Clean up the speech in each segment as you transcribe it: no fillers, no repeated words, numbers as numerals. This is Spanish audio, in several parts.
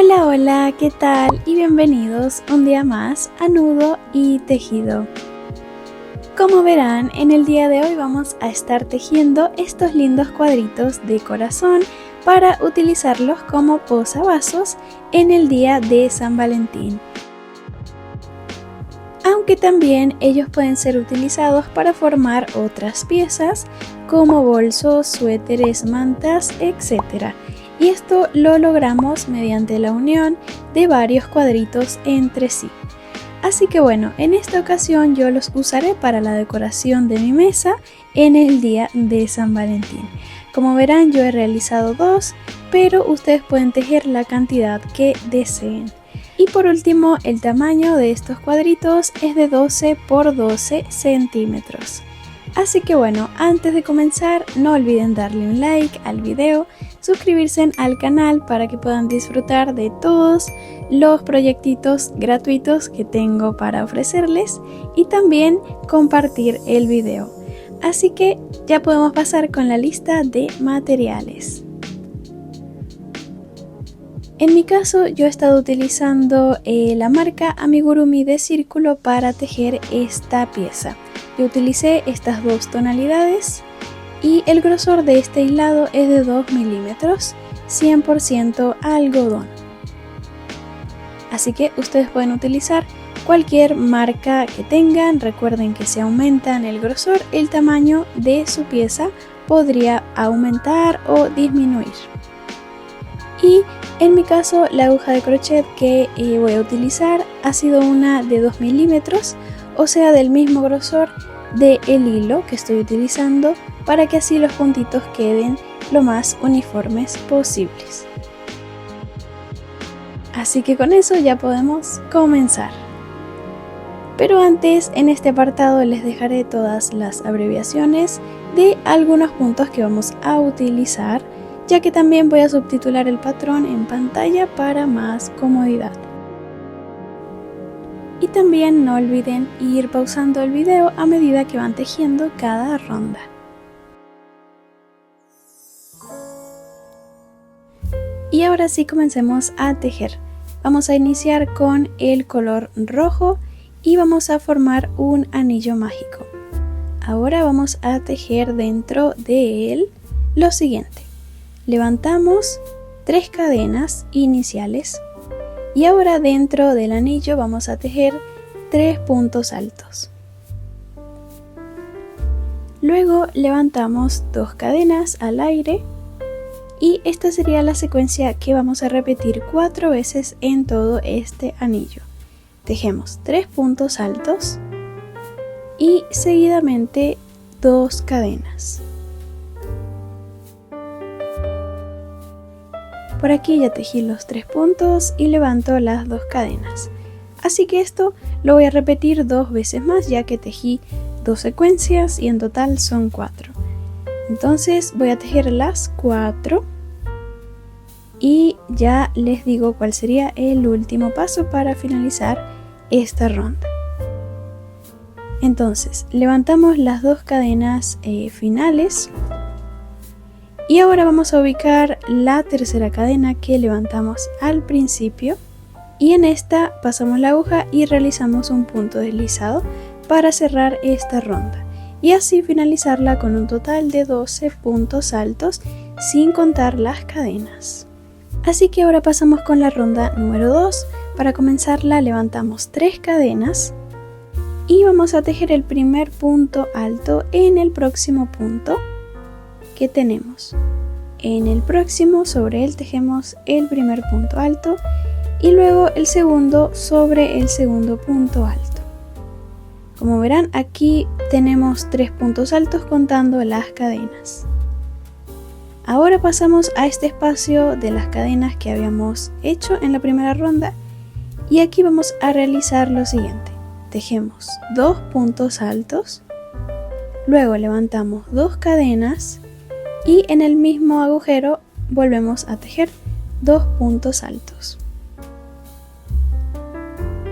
Hola, hola, ¿qué tal? Y bienvenidos un día más a Nudo y Tejido. Como verán, en el día de hoy vamos a estar tejiendo estos lindos cuadritos de corazón para utilizarlos como posavasos en el día de San Valentín. Aunque también ellos pueden ser utilizados para formar otras piezas como bolsos, suéteres, mantas, etc. Y esto lo logramos mediante la unión de varios cuadritos entre sí. Así que bueno, en esta ocasión yo los usaré para la decoración de mi mesa en el día de San Valentín. Como verán, yo he realizado dos, pero ustedes pueden tejer la cantidad que deseen. Y por último, el tamaño de estos cuadritos es de 12 por 12 centímetros. Así que bueno, antes de comenzar, no olviden darle un like al video, suscribirse al canal para que puedan disfrutar de todos los proyectitos gratuitos que tengo para ofrecerles y también compartir el video. Así que ya podemos pasar con la lista de materiales. En mi caso, yo he estado utilizando la marca Amigurumi de círculo para tejer esta pieza. Yo utilicé estas dos tonalidades y el grosor de este hilado es de 2 milímetros, 100% algodón. Así que ustedes pueden utilizar cualquier marca que tengan. Recuerden que si aumentan el grosor, el tamaño de su pieza podría aumentar o disminuir. Y en mi caso, la aguja de crochet que voy a utilizar ha sido una de 2 milímetros, o sea, del mismo grosor del hilo que estoy utilizando, para que así los puntitos queden lo más uniformes posibles. Así que con eso ya podemos comenzar. Pero antes, en este apartado les dejaré todas las abreviaciones de algunos puntos que vamos a utilizar, ya que también voy a subtitular el patrón en pantalla para más comodidad. Y también no olviden ir pausando el video a medida que van tejiendo cada ronda. Y ahora sí, comencemos a tejer. Vamos a iniciar con el color rojo y vamos a formar un anillo mágico. Ahora vamos a tejer dentro de él lo siguiente. Levantamos 3 cadenas iniciales y ahora dentro del anillo vamos a tejer 3 puntos altos. Luego levantamos 2 cadenas al aire y esta sería la secuencia que vamos a repetir 4 veces en todo este anillo. Tejemos 3 puntos altos y seguidamente 2 cadenas. Por aquí ya tejí los 3 puntos y levanto las 2 cadenas. Así que esto lo voy a repetir 2 veces más, ya que tejí 2 secuencias y en total son 4. Entonces voy a tejer las 4 y ya les digo cuál sería el último paso para finalizar esta ronda. Entonces levantamos las 2 cadenas finales. Y ahora vamos a ubicar la tercera cadena que levantamos al principio y en esta pasamos la aguja y realizamos un punto deslizado para cerrar esta ronda y así finalizarla con un total de 12 puntos altos sin contar las cadenas. Así que ahora pasamos con la ronda número 2. Para comenzarla levantamos 3 cadenas y vamos a tejer el primer punto alto en el próximo punto que tenemos. En el próximo, sobre él tejemos el primer punto alto y luego el segundo sobre el segundo punto alto. Como verán, aquí tenemos 3 puntos altos contando las cadenas. Ahora pasamos a este espacio de las cadenas que habíamos hecho en la primera ronda y aquí vamos a realizar lo siguiente. Tejemos 2 puntos altos, luego levantamos 2 cadenas y en el mismo agujero volvemos a tejer 2 puntos altos.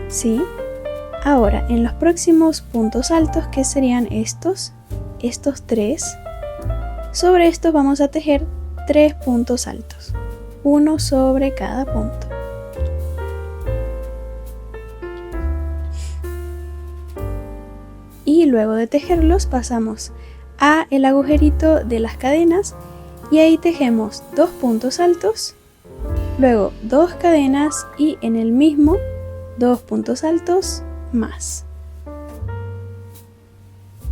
¿Sí? Ahora en los próximos puntos altos, que serían estos 3, sobre estos vamos a tejer 3 puntos altos, uno sobre cada punto. luego de tejerlos pasamos a el agujerito de las cadenas y ahí tejemos 2 puntos altos, luego 2 cadenas y en el mismo 2 puntos altos más.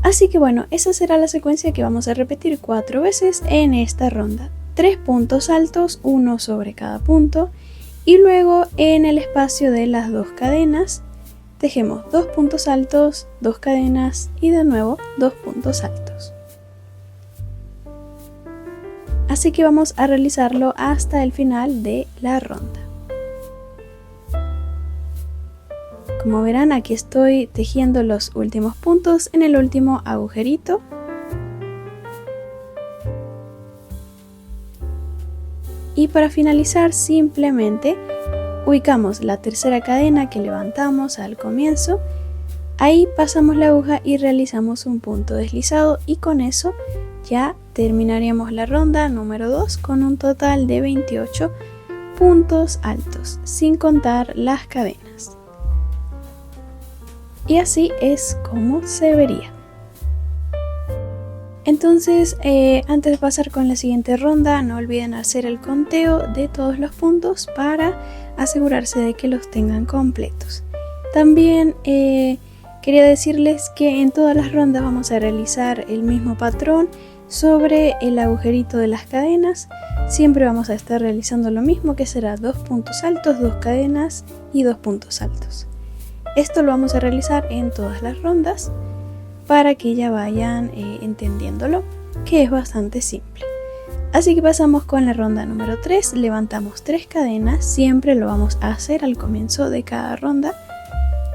Así que bueno, esa será la secuencia que vamos a repetir 4 veces en esta ronda. 3 puntos altos, 1 sobre cada punto, y luego en el espacio de las 2 cadenas tejemos 2 puntos altos, 2 cadenas y de nuevo 2 puntos altos. Así que vamos a realizarlo hasta el final de la ronda. Como verán, aquí estoy tejiendo los últimos puntos en el último agujerito. Y para finalizar simplemente ubicamos la tercera cadena que levantamos al comienzo. Ahí pasamos la aguja y realizamos un punto deslizado y con eso ya terminaríamos la ronda número 2 con un total de 28 puntos altos, sin contar las cadenas. Y así es como se vería. Entonces, antes de pasar con la siguiente ronda, no olviden hacer el conteo de todos los puntos para asegurarse de que los tengan completos. También quería decirles que en todas las rondas vamos a realizar el mismo patrón sobre el agujerito de las cadenas. Siempre vamos a estar realizando lo mismo, que será 2 puntos altos, 2 cadenas y 2 puntos altos. Esto lo vamos a realizar en todas las rondas para que ya vayan entendiéndolo, que es bastante simple. Así que pasamos con la ronda número 3, levantamos 3 cadenas, siempre lo vamos a hacer al comienzo de cada ronda.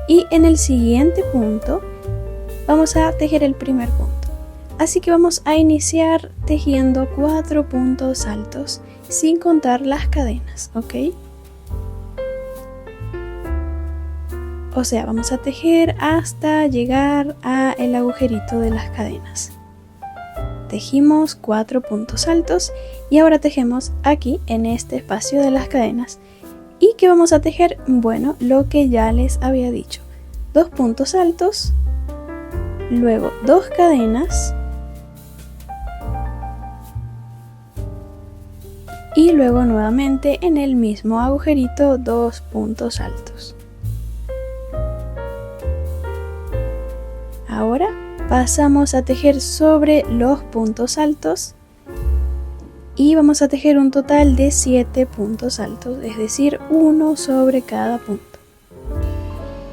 Y en el siguiente punto vamos a tejer el primer punto. Así que vamos a iniciar tejiendo 4 puntos altos sin contar las cadenas, ¿ok? O sea, vamos a tejer hasta llegar al agujerito de las cadenas. Tejimos 4 puntos altos y ahora tejemos aquí en este espacio de las cadenas. ¿Y qué vamos a tejer? Bueno, lo que ya les había dicho. 2 puntos altos, luego 2 cadenas y luego nuevamente en el mismo agujerito 2 puntos altos. Ahora pasamos a tejer sobre los puntos altos y vamos a tejer un total de 7 puntos altos, es decir, 1 sobre cada punto.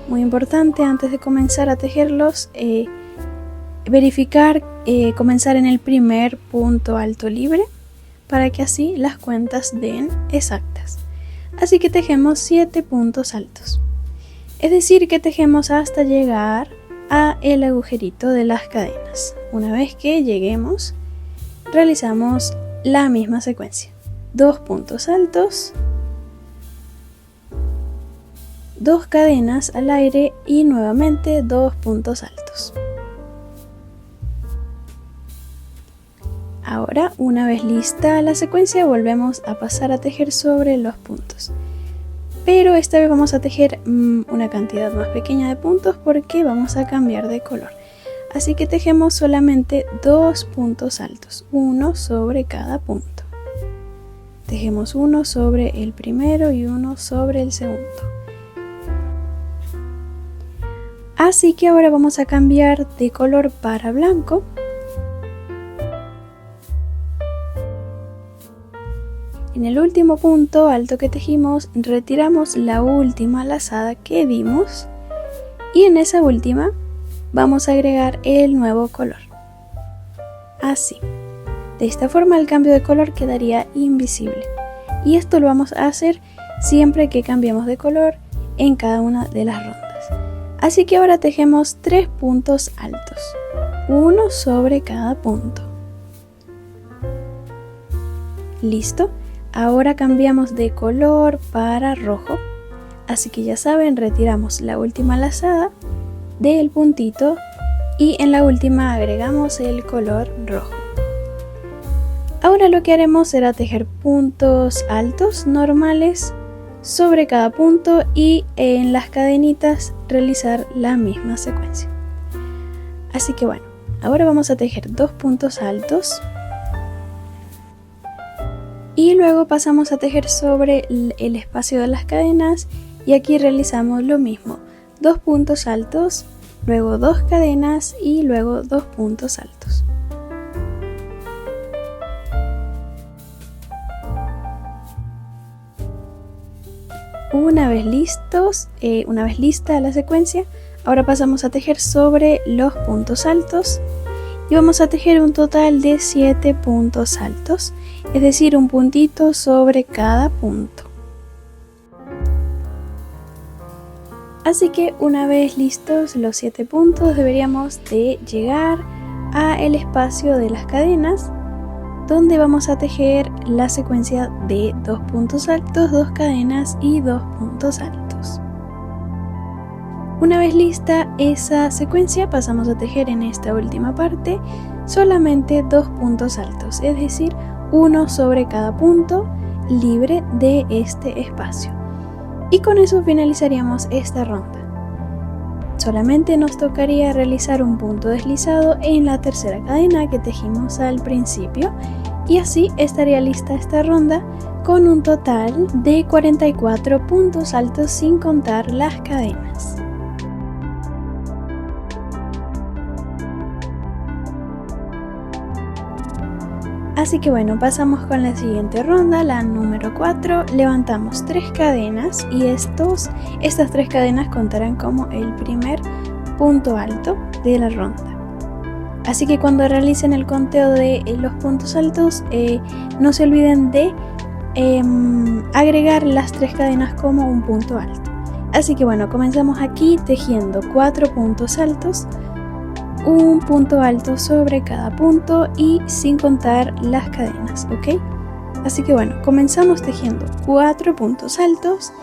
Muy importante antes de comenzar a tejerlos, verificar, comenzar en el primer punto alto libre para que así las cuentas den exactas. Así que tejemos 7 puntos altos, es decir que tejemos hasta llegar a el agujerito de las cadenas. Una vez que lleguemos, realizamos la misma secuencia: 2 puntos altos, 2 cadenas al aire y nuevamente 2 puntos altos. Ahora, una vez lista la secuencia, volvemos a pasar a tejer sobre los puntos. Pero esta vez vamos a tejer una cantidad más pequeña de puntos porque vamos a cambiar de color. Así que tejemos solamente 2 puntos altos, 1 sobre cada punto. Tejemos 1 sobre el primero y 1 sobre el segundo. Así que ahora vamos a cambiar de color para blanco. En el último punto alto que tejimos, retiramos la última lazada que dimos y en esa última vamos a agregar el nuevo color. Así. De esta forma el cambio de color quedaría invisible. Y esto lo vamos a hacer siempre que cambiemos de color en cada una de las rondas. Así que ahora tejemos 3 puntos altos, 1 sobre cada punto. ¿Listo? Ahora cambiamos de color para rojo, así que ya saben, retiramos la última lazada del puntito y en la última agregamos el color rojo. Ahora lo que haremos será tejer puntos altos normales sobre cada punto y en las cadenitas realizar la misma secuencia. Así que bueno, ahora vamos a tejer 2 puntos altos y luego pasamos a tejer sobre el espacio de las cadenas y aquí realizamos lo mismo, 2 puntos altos, luego 2 cadenas y luego 2 puntos altos. Una vez lista la secuencia, ahora pasamos a tejer sobre los puntos altos y vamos a tejer un total de 7 puntos altos, es decir, un puntito sobre cada punto. Así que una vez listos los 7 puntos, deberíamos de llegar al espacio de las cadenas, donde vamos a tejer la secuencia de 2 puntos altos, 2 cadenas y 2 puntos altos. Una vez lista esa secuencia, pasamos a tejer en esta última parte solamente 2 puntos altos, es decir, uno sobre cada punto libre de este espacio. Y con eso finalizaríamos esta ronda. Solamente nos tocaría realizar un punto deslizado en la tercera cadena que tejimos al principio y así estaría lista esta ronda con un total de 44 puntos altos sin contar las cadenas. Así que bueno, pasamos con la siguiente ronda, la número 4, levantamos 3 cadenas y estas 3 cadenas contarán como el primer punto alto de la ronda. Así que cuando realicen el conteo de los puntos altos, no se olviden de agregar las 3 cadenas como un punto alto. Así que bueno, comenzamos aquí tejiendo 4 puntos altos, un punto alto sobre cada punto y sin contar las cadenas, ¿ok? Así que bueno, comenzamos tejiendo 4 puntos altos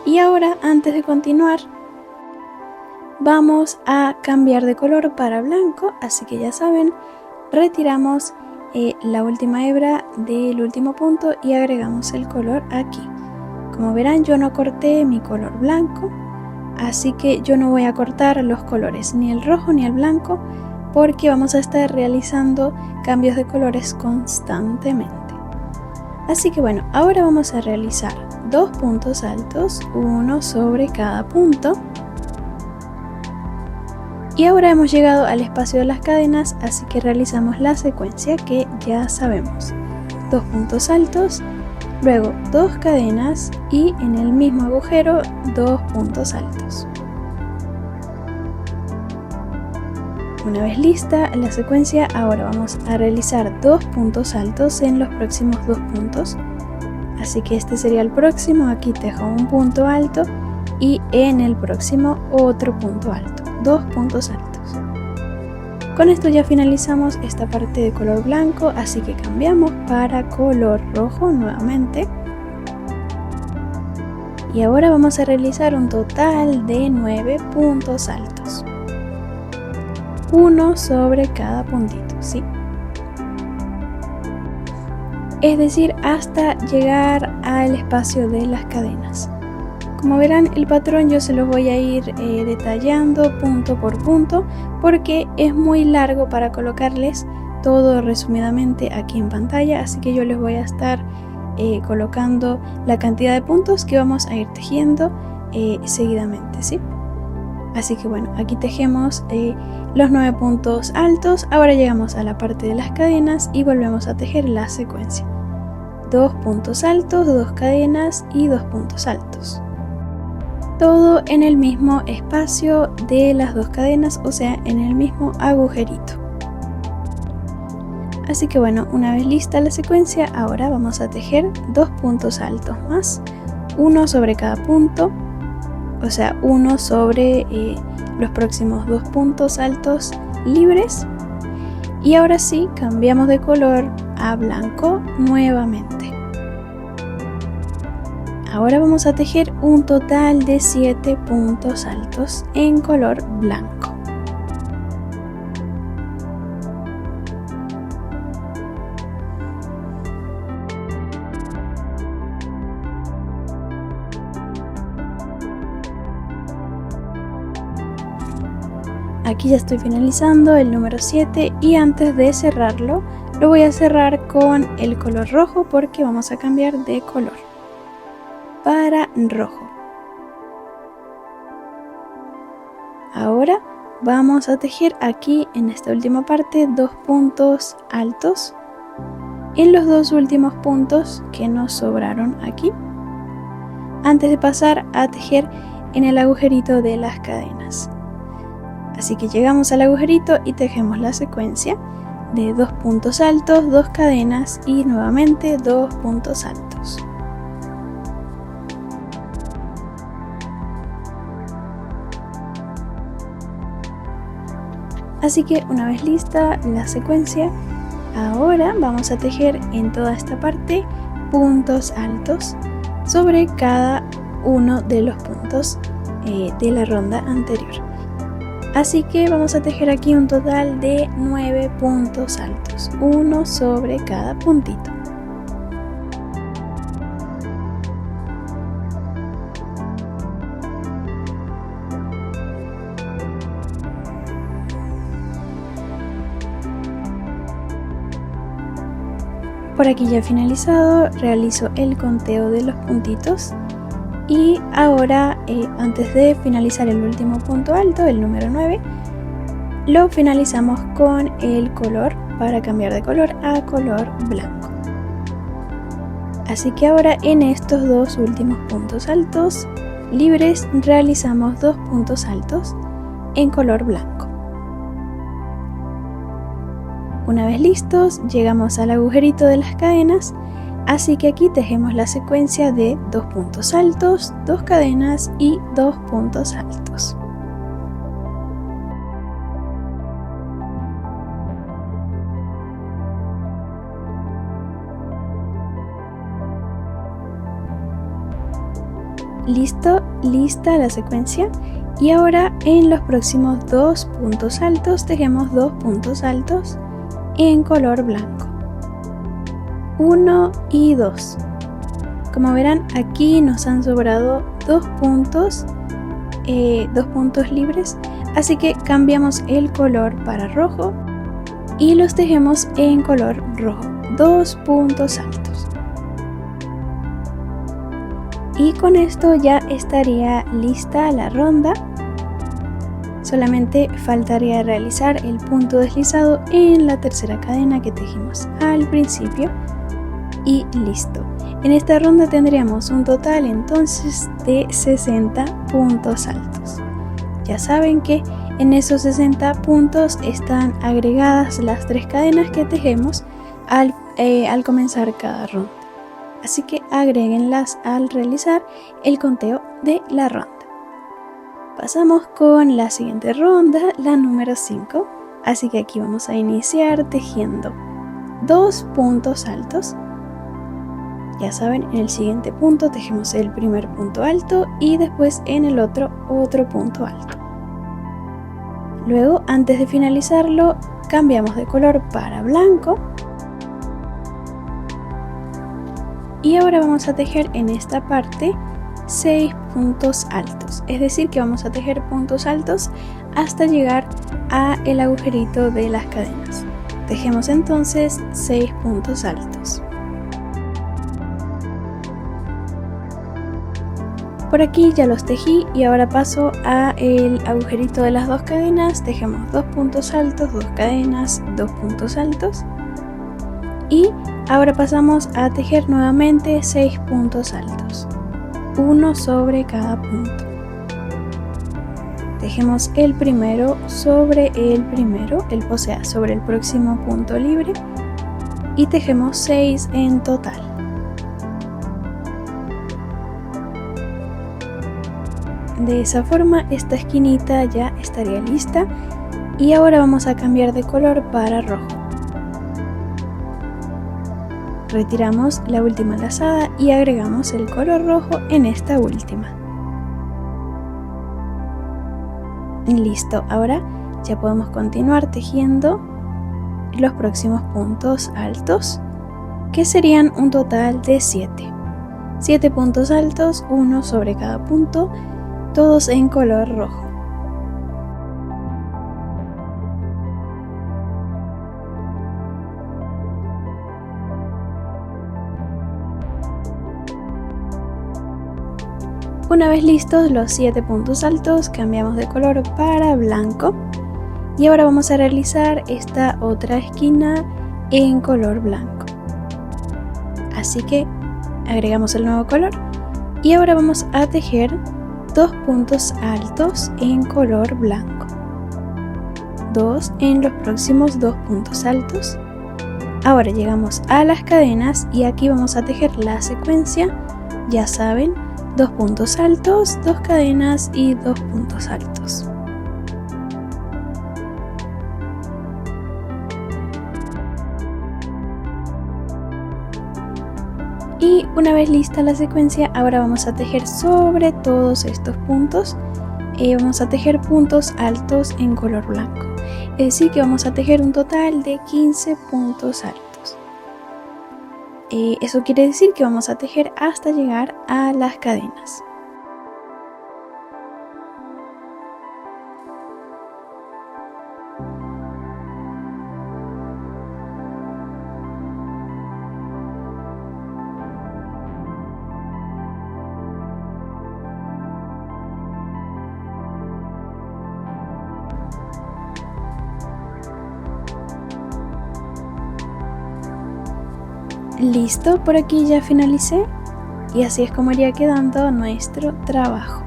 y ahora antes de continuar vamos a cambiar de color para blanco, así que ya saben, retiramos la última hebra del último punto y agregamos el color aquí. Como verán, yo no corté mi color blanco, así que yo no voy a cortar los colores, ni el rojo ni el blanco, porque vamos a estar realizando cambios de colores constantemente. Así que bueno, ahora vamos a realizar 2 puntos altos, uno sobre cada punto. Y ahora hemos llegado al espacio de las cadenas, así que realizamos la secuencia que ya sabemos. 2 puntos altos, luego 2 cadenas y en el mismo agujero 2 puntos altos. Una vez lista la secuencia, ahora vamos a realizar 2 puntos altos en los próximos 2 puntos. Así que este sería el próximo, aquí tejo un punto alto y en el próximo otro punto alto, 2 puntos altos. Con esto ya finalizamos esta parte de color blanco, así que cambiamos para color rojo nuevamente. Y ahora vamos a realizar un total de 9 puntos altos. Uno sobre cada puntito, ¿sí? Es decir, hasta llegar al espacio de las cadenas. Como verán, el patrón yo se los voy a ir detallando punto por punto porque es muy largo para colocarles todo resumidamente aquí en pantalla, así que yo les voy a estar colocando la cantidad de puntos que vamos a ir tejiendo seguidamente, ¿sí? Así que bueno, aquí tejemos los 9 puntos altos, ahora llegamos a la parte de las cadenas y volvemos a tejer la secuencia. 2 puntos altos, 2 cadenas y 2 puntos altos. Todo en el mismo espacio de las 2 cadenas, o sea, en el mismo agujerito. Así que bueno, una vez lista la secuencia, ahora vamos a tejer 2 puntos altos más, uno sobre cada punto, o sea, uno sobre los próximos 2 puntos altos libres. Y ahora sí, cambiamos de color a blanco nuevamente. Ahora vamos a tejer un total de 7 puntos altos en color blanco. aquí ya estoy finalizando el número 7 y antes de cerrarlo lo voy a cerrar con el color rojo porque vamos a cambiar de color para rojo. Ahora vamos a tejer aquí en esta última parte 2 puntos altos en los 2 últimos puntos que nos sobraron aquí, antes de pasar a tejer en el agujerito de las cadenas. Así que llegamos al agujerito y tejemos la secuencia de 2 puntos altos, 2 cadenas y nuevamente 2 puntos altos. Así que una vez lista la secuencia, ahora vamos a tejer en toda esta parte puntos altos sobre cada uno de los puntos de la ronda anterior. Así que vamos a tejer aquí un total de 9 puntos altos, uno sobre cada puntito. Por aquí ya finalizado, realizo el conteo de los puntitos y ahora antes de finalizar el último punto alto, el número 9, lo finalizamos con el color para cambiar de color a color blanco. Así que ahora en estos 2 últimos puntos altos libres realizamos 2 puntos altos en color blanco. Una vez listos, llegamos al agujerito de las cadenas, así que aquí tejemos la secuencia de 2 puntos altos, 2 cadenas y 2 puntos altos. Listo, lista la secuencia y ahora en los próximos 2 puntos altos tejemos 2 puntos altos en color blanco, 1 y 2. Como verán, aquí nos han sobrado 2 puntos libres, así que cambiamos el color para rojo y los tejemos en color rojo, 2 puntos altos. Y con esto ya estaría lista la ronda. Solamente faltaría realizar el punto deslizado en la tercera cadena que tejimos al principio y listo. En esta ronda tendríamos un total entonces de 60 puntos altos. Ya saben que en esos 60 puntos están agregadas las 3 cadenas que tejemos al comenzar cada ronda. Así que agréguenlas al realizar el conteo de la ronda. Pasamos con la siguiente ronda, la número 5, así que aquí vamos a iniciar tejiendo 2 puntos altos. Ya saben, en el siguiente punto tejemos el primer punto alto y después en el otro punto alto. Luego, antes de finalizarlo, cambiamos de color para blanco. Y ahora vamos a tejer en esta parte 6 puntos altos, es decir que vamos a tejer puntos altos hasta llegar a el agujerito de las cadenas. Tejemos entonces 6 puntos altos. Por aquí ya los tejí y ahora paso a el agujerito de las 2 cadenas, tejemos 2 puntos altos, 2 cadenas, 2 puntos altos y ahora pasamos a tejer nuevamente 6 puntos altos, uno sobre cada punto. Tejemos el primero sobre el primero, o sea, sobre el próximo punto libre y tejemos 6 en total. De esa forma esta esquinita ya estaría lista y ahora vamos a cambiar de color para rojo. Retiramos la última lazada y agregamos el color rojo en esta última. Listo, ahora ya podemos continuar tejiendo los próximos puntos altos, que serían un total de 7. 7 puntos altos, uno sobre cada punto, todos en color rojo. Una vez listos los 7 puntos altos, cambiamos de color para blanco y ahora vamos a realizar esta otra esquina en color blanco. Así que agregamos el nuevo color y ahora vamos a tejer 2 puntos altos en color blanco, 2 en los próximos 2 puntos altos. Ahora llegamos a las cadenas y aquí vamos a tejer la secuencia, ya saben, 2 puntos altos, 2 cadenas y 2 puntos altos. Y una vez lista la secuencia, ahora vamos a tejer sobre todos estos puntos. Vamos a tejer puntos altos en color blanco. Es decir que vamos a tejer un total de 15 puntos altos. Eso quiere decir que vamos a tejer hasta llegar a las cadenas. Listo, por aquí ya finalicé y así es como iría quedando nuestro trabajo.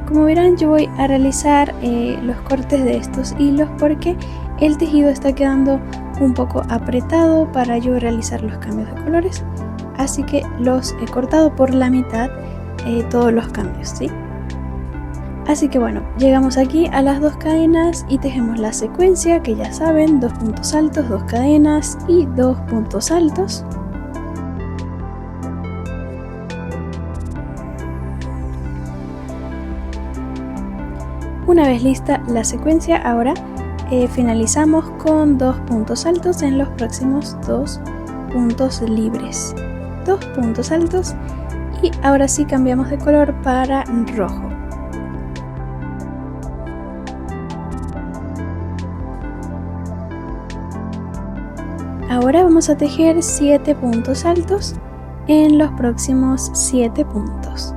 Como verán, yo voy a realizar los cortes de estos hilos porque el tejido está quedando un poco apretado para yo realizar los cambios de colores, así que los he cortado por la mitad todos los cambios, ¿sí? Así que bueno, llegamos aquí a las 2 cadenas y tejemos la secuencia que ya saben, 2 puntos altos, 2 cadenas y 2 puntos altos. Una vez lista la secuencia, ahora finalizamos con 2 puntos altos en los próximos 2 puntos libres. 2 puntos altos y ahora sí cambiamos de color para rojo. Ahora vamos a tejer 7 puntos altos en los próximos 7 puntos.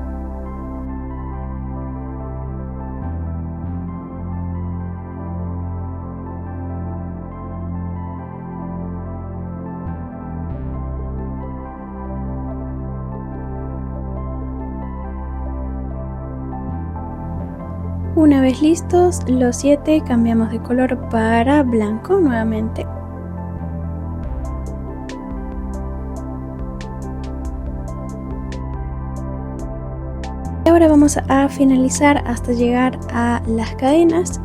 Una vez listos los 7, cambiamos de color para blanco nuevamente. Ahora vamos a finalizar hasta llegar a las cadenas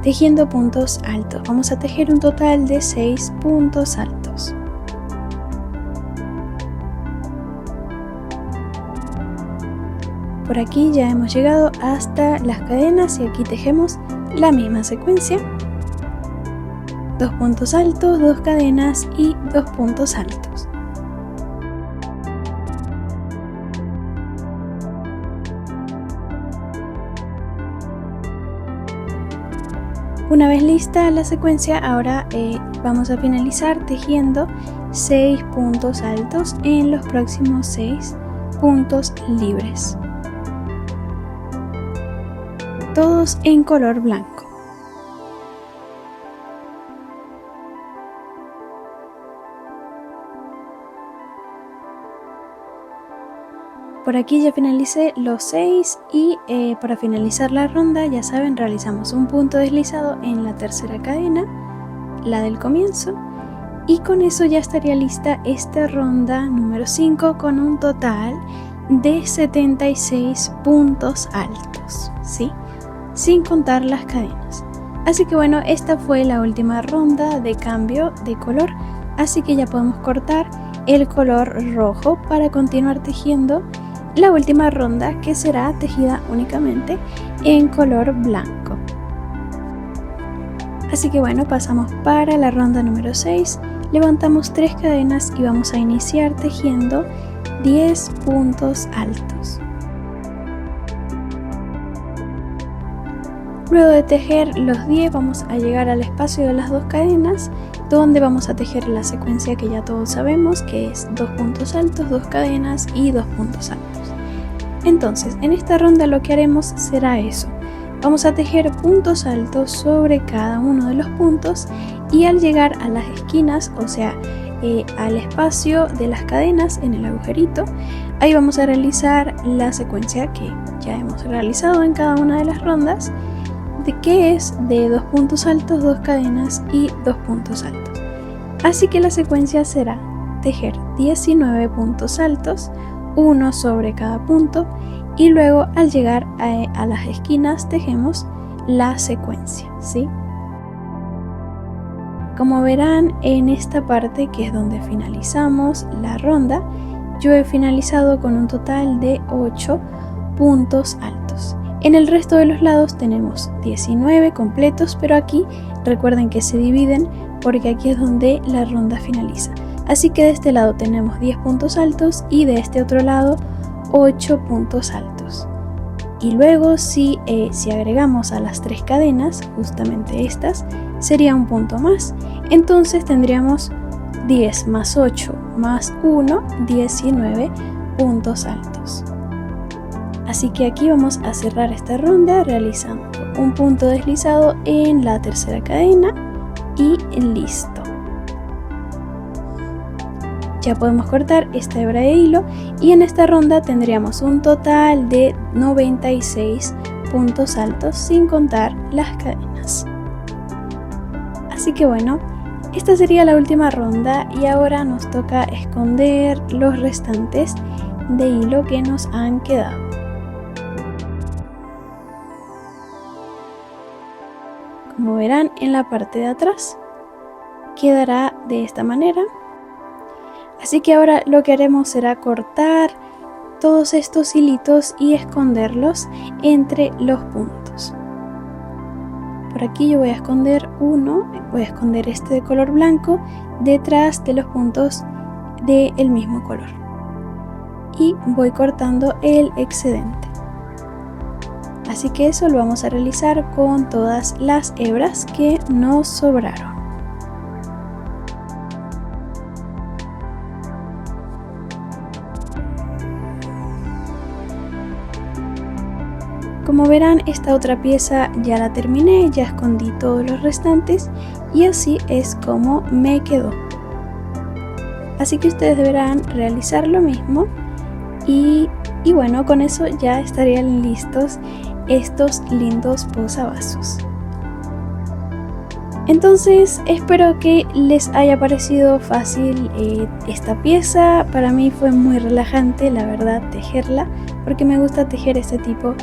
tejiendo puntos altos. Vamos a tejer un total de 6 puntos altos. Por aquí ya hemos llegado hasta las cadenas y aquí tejemos la misma secuencia. 2 puntos altos, 2 cadenas y 2 puntos altos. Una vez lista la secuencia, ahora vamos a finalizar tejiendo 6 puntos altos en los próximos 6 puntos libres. Todos en color blanco. Por aquí ya finalicé los 6 y para finalizar la ronda, ya saben, realizamos un punto deslizado en la tercera cadena, la del comienzo, y con eso ya estaría lista esta ronda número 5 con un total de 76 puntos altos, ¿sí? Sin contar las cadenas. Así que bueno, esta fue la última ronda de cambio de color, así que ya podemos cortar el color rojo para continuar tejiendo la última ronda, que será tejida únicamente en color blanco. Así que bueno, pasamos para la ronda número 6, levantamos 3 cadenas y vamos a iniciar tejiendo 10 puntos altos. Luego de tejer los 10 vamos a llegar al espacio de las 2 cadenas, donde vamos a tejer la secuencia que ya todos sabemos, que es 2 puntos altos, 2 cadenas y 2 puntos altos. Entonces en esta ronda lo que haremos será eso. Vamos a tejer puntos altos sobre cada uno de los puntos y al llegar a las esquinas, o sea, al espacio de las cadenas en el agujerito, ahí vamos a realizar la secuencia que ya hemos realizado en cada una de las rondas, que es de 2 puntos altos, 2 cadenas y 2 puntos altos. Así que la secuencia será tejer 19 puntos altos, uno sobre cada punto, y luego al llegar a las esquinas tejemos la secuencia, ¿sí? Como verán en esta parte, que es donde finalizamos la ronda, yo he finalizado con un total de 8 puntos altos. En el resto de los lados tenemos 19 completos, pero aquí recuerden que se dividen porque aquí es donde la ronda finaliza. Así que de este lado tenemos 10 puntos altos y de este otro lado 8 puntos altos. Y luego si agregamos a las 3 cadenas, justamente estas, sería un punto más. Entonces tendríamos 10 más 8 más 1, 19 puntos altos. Así que aquí vamos a cerrar esta ronda realizando un punto deslizado en la tercera cadena y listo. Ya podemos cortar esta hebra de hilo y en esta ronda tendríamos un total de 96 puntos altos sin contar las cadenas. Así que bueno, esta sería la última ronda y ahora nos toca esconder los restantes de hilo que nos han quedado. Como verán en la parte de atrás quedará de esta manera. Así que ahora lo que haremos será cortar todos estos hilitos y esconderlos entre los puntos. Por aquí yo voy a esconder uno, voy a esconder este de color blanco detrás de los puntos del mismo color. Y voy cortando el excedente. Así que eso lo vamos a realizar con todas las hebras que nos sobraron. Como verán, esta otra pieza ya la terminé, ya escondí todos los restantes y así es como me quedó. Así que ustedes deberán realizar lo mismo y bueno, con eso ya estarían listos estos lindos posavasos. Entonces espero que les haya parecido fácil esta pieza. Para mí fue muy relajante, la verdad, tejerla, porque me gusta tejer este tipo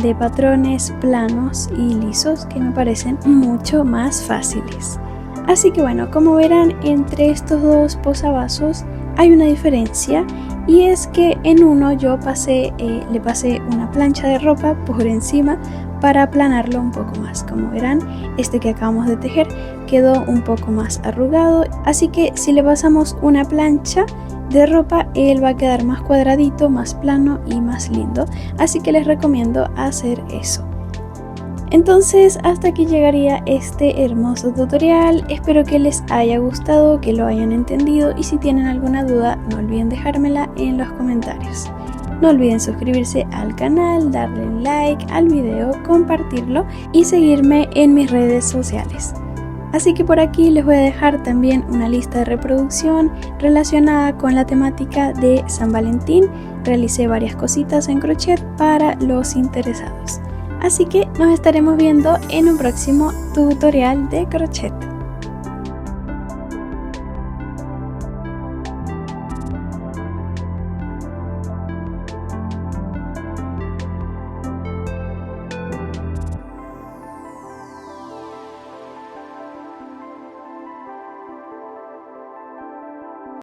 de patrones planos y lisos que me parecen mucho más fáciles. Así que bueno, como verán, entre estos dos posavasos hay una diferencia, y es que en uno yo le pasé una plancha de ropa por encima para aplanarlo un poco más. Como verán, este que acabamos de tejer quedó un poco más arrugado, así que si le pasamos una plancha de ropa, él va a quedar más cuadradito, más plano y más lindo. Así que les recomiendo hacer eso. Entonces hasta aquí llegaría este hermoso tutorial. Espero que les haya gustado, que lo hayan entendido, y si tienen alguna duda no olviden dejármela en los comentarios. No olviden suscribirse al canal, darle like al video, compartirlo y seguirme en mis redes sociales. Así que por aquí les voy a dejar también una lista de reproducción relacionada con la temática de San Valentín. Realicé varias cositas en crochet para los interesados. Así que nos estaremos viendo en un próximo tutorial de crochet.